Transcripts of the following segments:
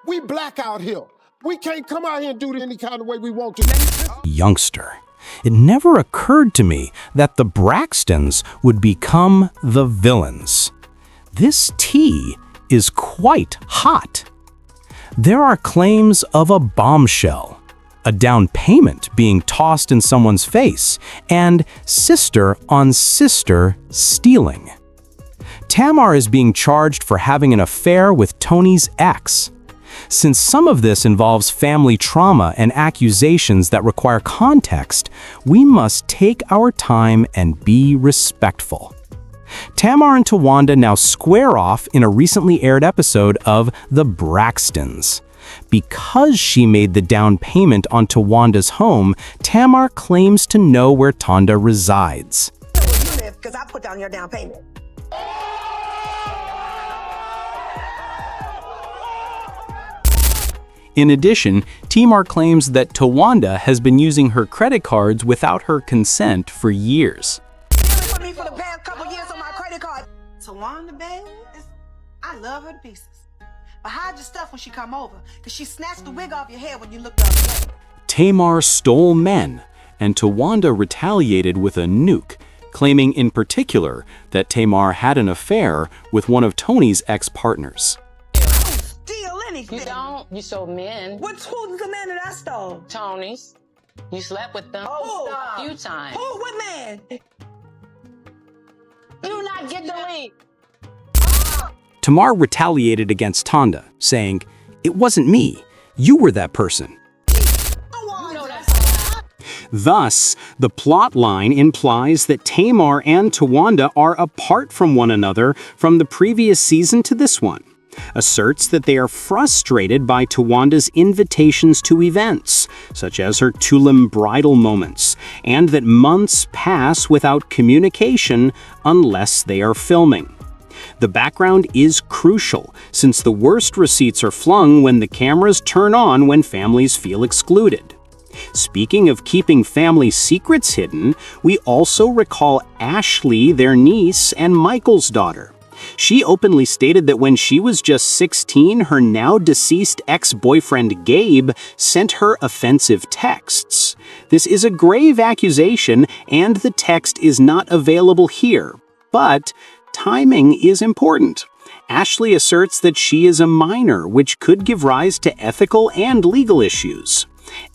We black out here. We can't come out here and do it any kind of way we want to. Youngster, it never occurred to me that the Braxtons would become the villains. This tea is quite hot. There are claims of a bombshell, a down payment being tossed in someone's face, and sister on sister stealing. Tamar is being charged for having an affair with Toni's ex. Since some of this involves family trauma and accusations that require context, we must take our time and be respectful. Tamar and Towanda now square off in a recently aired episode of The Braxtons. Because she made the down payment on Towanda's home, Tamar claims to know where Tonda resides. Where you live, because I put down your down payment. In addition, Tamar claims that Towanda has been using her credit cards without her consent for years. Put me for the past couple years on my credit card. Towanda, baby, I love her to pieces. But hide your stuff when she come over, because she snatched the wig off your head when you looked up. Tamar stole men, and Towanda retaliated with a nuke, claiming in particular that Tamar had an affair with one of Tony's ex-partners. Steal anything. You don't. You stole men. Who's the man that I stole? Tony's. You slept with them Oh, a few times. Who? What man? You not get the lead. Tamar retaliated against Tonda, saying, "It wasn't me. You were that person." Thus, the plot line implies that Tamar and Towanda are apart from one another from the previous season to this one. Asserts that they are frustrated by Towanda's invitations to events, such as her Tulum bridal moments, and that months pass without communication unless they are filming. The background is crucial, since the worst receipts are flung when the cameras turn on when families feel excluded. Speaking of keeping family secrets hidden, we also recall Ashley, their niece, and Michael's daughter. She openly stated that when she was just 16, her now deceased ex-boyfriend Gabe sent her offensive texts. This is a grave accusation, and the text is not available here. But timing is important. Ashley asserts that she is a minor, which could give rise to ethical and legal issues.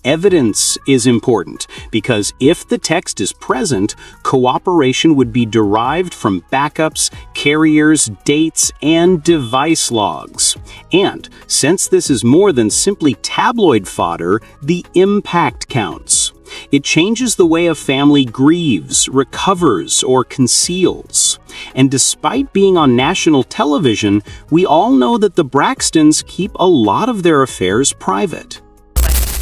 Evidence is important because if the text is present, cooperation would be derived from backups, carriers, dates, and device logs. And since this is more than simply tabloid fodder, the impact counts. It changes the way a family grieves, recovers, or conceals. And despite being on national television, we all know that the Braxtons keep a lot of their affairs private.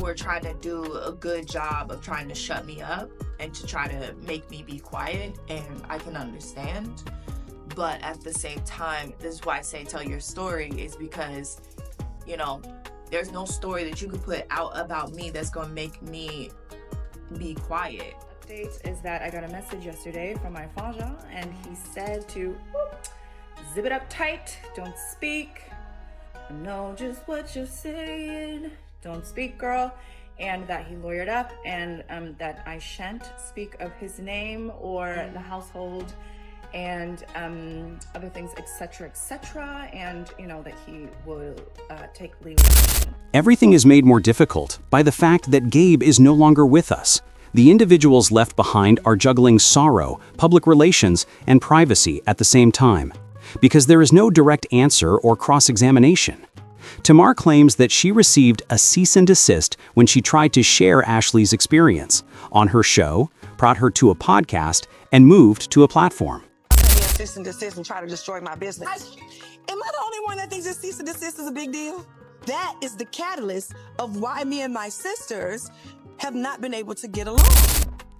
Were trying to do a good job of trying to shut me up and to try to make me be quiet, and I can understand. But at the same time, this is why I say tell your story, is because, you know, there's no story that you could put out about me that's going to make me be quiet. Update is that I got a message yesterday from my Fanja, and he said to zip it up tight, don't speak, I know just what you're saying, don't speak, girl, and that he lawyered up, and that I shan't speak of his name or the household and other things, etc., and you know that he will take legal action. Everything is made more difficult by the fact that Gabe is no longer with us. The individuals left behind are juggling sorrow, public relations, and privacy at the same time, because there is no direct answer or cross-examination. Tamar claims that she received a cease and desist when she tried to share Ashley's experience on her show, brought her to a podcast, and moved to a platform. Cease and desist and try to destroy my business. Am I the only one that thinks that cease and desist is a big deal? That is the catalyst of why me and my sisters have not been able to get along.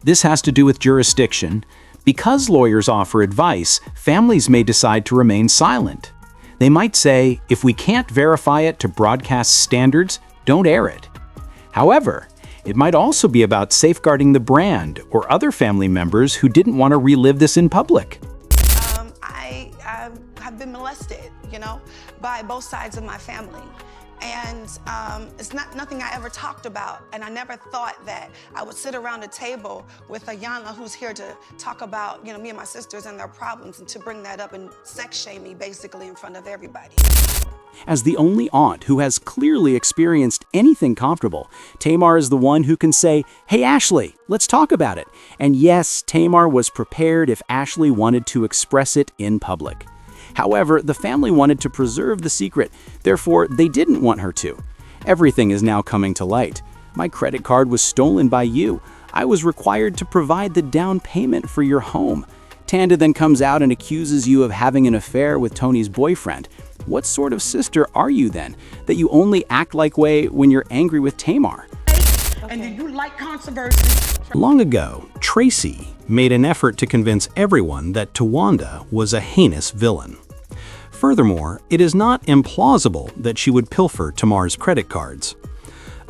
This has to do with jurisdiction. Because lawyers offer advice, families may decide to remain silent. They might say, if we can't verify it to broadcast standards, don't air it. However, it might also be about safeguarding the brand or other family members who didn't want to relive this in public. I have been molested, by both sides of my family. And it's not nothing I ever talked about. And I never thought that I would sit around a table with Ayanna, who's here to talk about, me and my sisters and their problems, and to bring that up and sex shame me basically in front of everybody. As the only aunt who has clearly experienced anything comfortable, Tamar is the one who can say, "Hey Ashley, let's talk about it." And yes, Tamar was prepared if Ashley wanted to express it in public. However, the family wanted to preserve the secret, therefore they didn't want her to. Everything is now coming to light. My credit card was stolen by you. I was required to provide the down payment for your home. Tanda then comes out and accuses you of having an affair with Toni's boyfriend. What sort of sister are you then, that you only act like way when you're angry with Tamar? And do you like controversy? Long ago, Tracy made an effort to convince everyone that Towanda was a heinous villain. Furthermore, it is not implausible that she would pilfer Tamar's credit cards.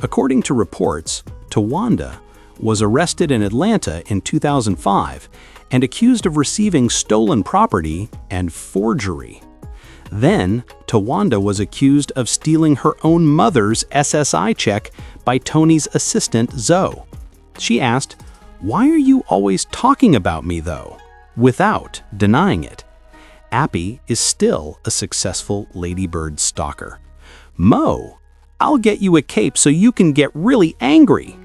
According to reports, Towanda was arrested in Atlanta in 2005 and accused of receiving stolen property and forgery. Then, Towanda was accused of stealing her own mother's SSI check by Toni's assistant, Zoe. She asked, "Why are you always talking about me, though?" without denying it. Appy is still a successful Ladybird stalker. Mo, "I'll get you a cape so you can get really angry."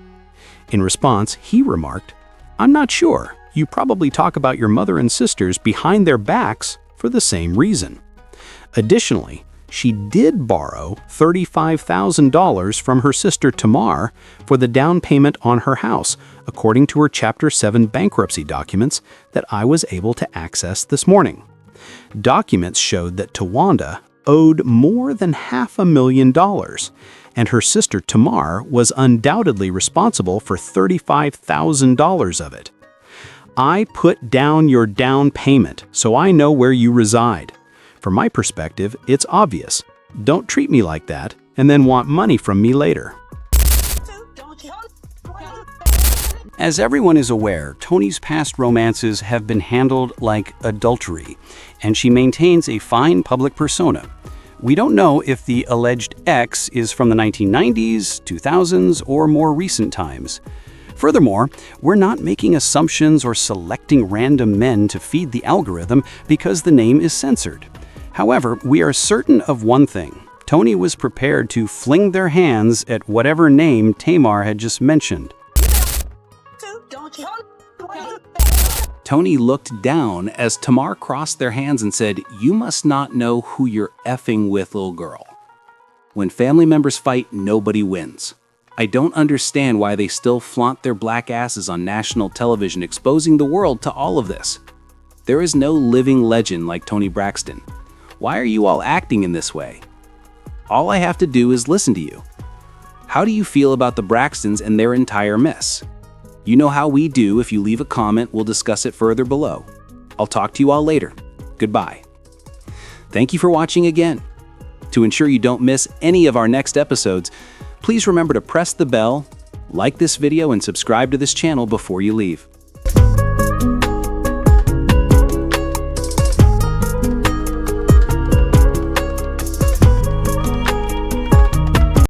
In response, he remarked, "I'm not sure. You probably talk about your mother and sisters behind their backs for the same reason." Additionally, she did borrow $35,000 from her sister Tamar for the down payment on her house, according to her Chapter 7 bankruptcy documents that I was able to access this morning. Documents showed that Towanda owed more than $500,000, and her sister Tamar was undoubtedly responsible for $35,000 of it. "I put down your down payment, so I know where you reside. From my perspective, it's obvious. Don't treat me like that and then want money from me later." As everyone is aware, Toni's past romances have been handled like adultery, and she maintains a fine public persona. We don't know if the alleged ex is from the 1990s, 2000s, or more recent times. Furthermore, we're not making assumptions or selecting random men to feed the algorithm because the name is censored. However, we are certain of one thing. Toni was prepared to fling their hands at whatever name Tamar had just mentioned. Toni looked down as Tamar crossed their hands and said, "You must not know who you're effing with, little girl. When family members fight, nobody wins. I don't understand why they still flaunt their black asses on national television, exposing the world to all of this. There is no living legend like Toni Braxton. Why are you all acting in this way? All I have to do is listen to you. How do you feel about the Braxtons and their entire mess? You know how we do. If you leave a comment, we'll discuss it further below. I'll talk to you all later. Goodbye." Thank you for watching again. To ensure you don't miss any of our next episodes, please remember to press the bell, like this video, and subscribe to this channel before you leave.